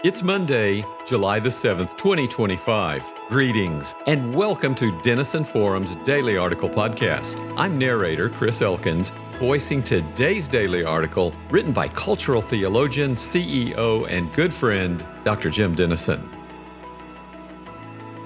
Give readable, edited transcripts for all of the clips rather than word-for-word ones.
It's Monday, July the 7th, 2025. Greetings and welcome to Denison Forum's Daily Article Podcast. I'm narrator Chris Elkins, voicing today's daily article written by cultural theologian, CEO, and good friend, Dr. Jim Denison.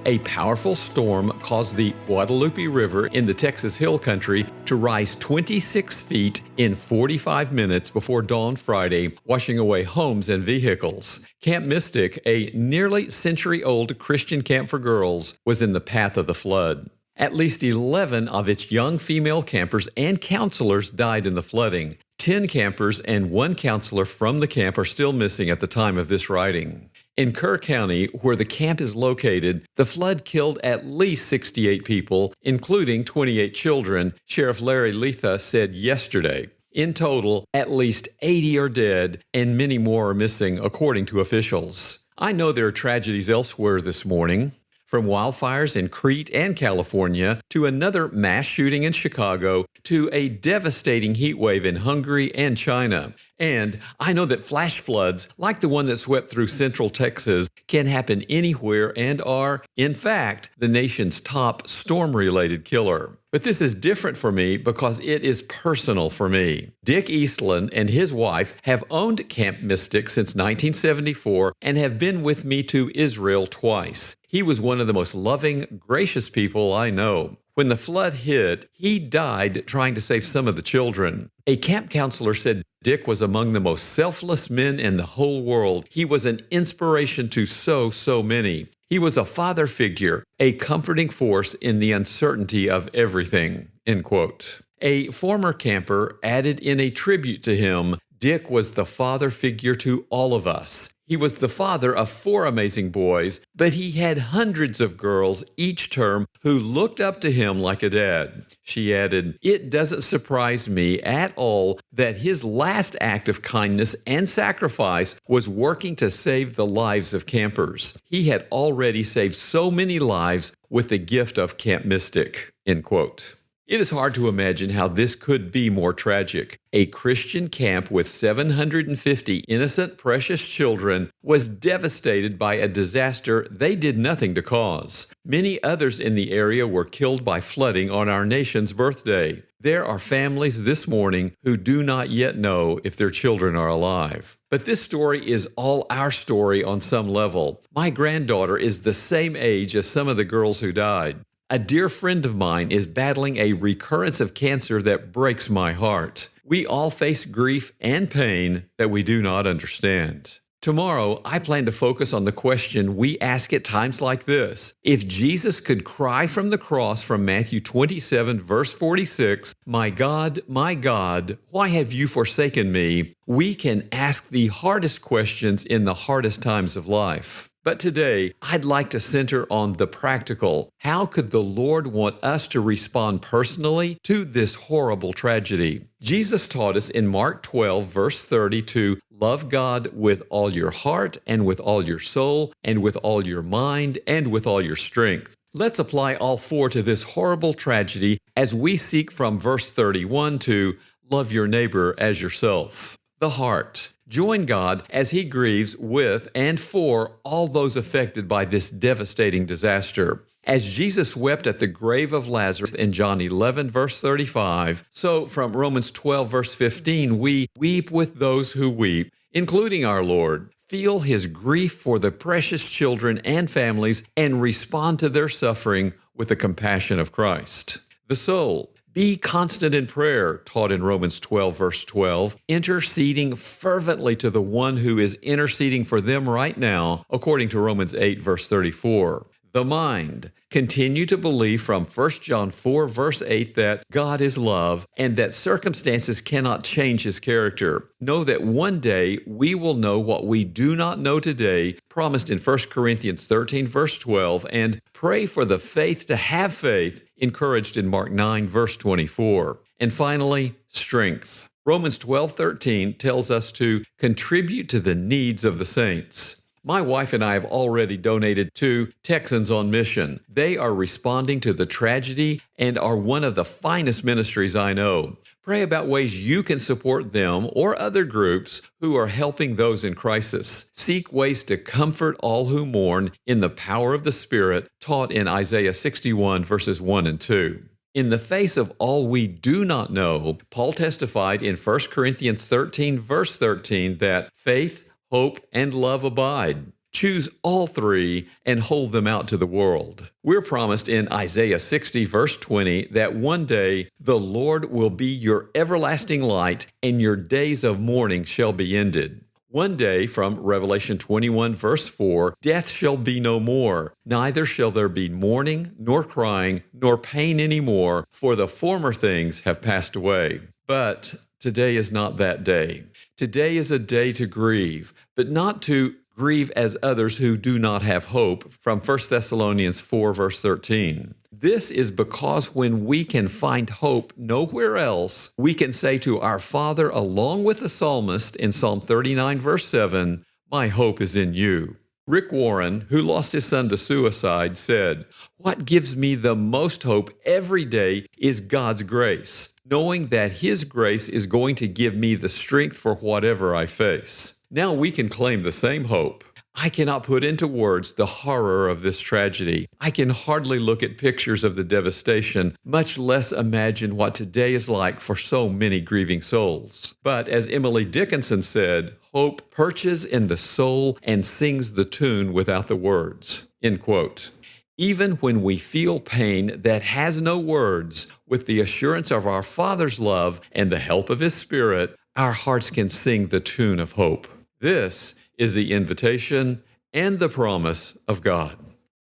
A powerful storm caused the Guadalupe River in the Texas Hill Country to rise 26 feet in 45 minutes before dawn Friday, washing away homes and vehicles. Camp Mystic, a nearly century-old Christian camp for girls, was in the path of the flood. At least 11 of its young female campers and counselors died in the flooding. 10 campers and 1 counselor from the camp are still missing at the time of this writing. In Kerr County, where the camp is located, the flood killed at least 68 people, including 28 children, Sheriff Larry Letha said yesterday. In total, at least 80 are dead, and many more are missing, according to officials. I know there are tragedies elsewhere this morning, from wildfires in Crete and California to another mass shooting in Chicago to a devastating heat wave in Hungary and China. And I know that flash floods, like the one that swept through central Texas, can happen anywhere and are, in fact, the nation's top storm-related killer. But this is different for me because it is personal for me. Dick Eastland and his wife have owned Camp Mystic since 1974 and have been with me to Israel twice. He was one of the most loving, gracious people I know. When the flood hit, he died trying to save some of the children. A camp counselor said Dick was among the most selfless men in the whole world. He was an inspiration to so many. He was a father figure, a comforting force in the uncertainty of everything, end quote. A former camper added in a tribute to him, Dick was the father figure to all of us. He was the father of 4 amazing boys, but he had hundreds of girls each term who looked up to him like a dad. She added, it doesn't surprise me at all that his last act of kindness and sacrifice was working to save the lives of campers. He had already saved so many lives with the gift of Camp Mystic, end quote. It is hard to imagine how this could be more tragic. A Christian camp with 750 innocent, precious children was devastated by a disaster they did nothing to cause. Many others in the area were killed by flooding on our nation's birthday. There are families this morning who do not yet know if their children are alive. But this story is all our story on some level. My granddaughter is the same age as some of the girls who died. A dear friend of mine is battling a recurrence of cancer that breaks my heart. We all face grief and pain that we do not understand. Tomorrow, I plan to focus on the question we ask at times like this. If Jesus could cry from the cross from Matthew 27, verse 46, my God, why have you forsaken me?" We can ask the hardest questions in the hardest times of life. But today, I'd like to center on the practical. How could the Lord want us to respond personally to this horrible tragedy? Jesus taught us in Mark 12, verse 30 to love God with all your heart and with all your soul and with all your mind and with all your strength. Let's apply all 4 to this horrible tragedy as we seek from verse 31 to love your neighbor as yourself. The heart. Join God as He grieves with and for all those affected by this devastating disaster. As Jesus wept at the grave of Lazarus in John 11, verse 35, so from Romans 12, verse 15, we weep with those who weep, including our Lord. Feel His grief for the precious children and families and respond to their suffering with the compassion of Christ. The soul. Be constant in prayer, taught in Romans 12, verse 12, interceding fervently to the one who is interceding for them right now, according to Romans 8, verse 34. The mind. Continue to believe from 1 John 4, verse 8 that God is love and that circumstances cannot change His character. Know that one day we will know what we do not know today, promised in 1 Corinthians 13, verse 12, and pray for the faith to have faith, encouraged in Mark 9, verse 24. And finally, strength. Romans 12:13 tells us to contribute to the needs of the saints. My wife and I have already donated to Texans on Mission. They are responding to the tragedy and are one of the finest ministries I know. Pray about ways you can support them or other groups who are helping those in crisis. Seek ways to comfort all who mourn in the power of the Spirit taught in Isaiah 61, verses 1 and 2. In the face of all we do not know, Paul testified in 1 Corinthians 13, verse 13, that faith, hope, and love abide. Choose all three and hold them out to the world. We're promised in Isaiah 60, verse 20, that one day the Lord will be your everlasting light and your days of mourning shall be ended. One day, from Revelation 21, verse 4, death shall be no more, neither shall there be mourning, nor crying, nor pain any more, for the former things have passed away. But today is not that day. Today is a day to grieve, but not to grieve as others who do not have hope, from 1 Thessalonians 4, verse 13. This is because when we can find hope nowhere else, we can say to our Father, along with the psalmist in Psalm 39, verse 7, "My hope is in you." Rick Warren, who lost his son to suicide, said, "What gives me the most hope every day is God's grace, knowing that His grace is going to give me the strength for whatever I face." Now we can claim the same hope. I cannot put into words the horror of this tragedy. I can hardly look at pictures of the devastation, much less imagine what today is like for so many grieving souls. But as Emily Dickinson said, hope perches in the soul and sings the tune without the words. End quote. Even when we feel pain that has no words, with the assurance of our Father's love and the help of His Spirit, our hearts can sing the tune of hope. This is the invitation and the promise of God.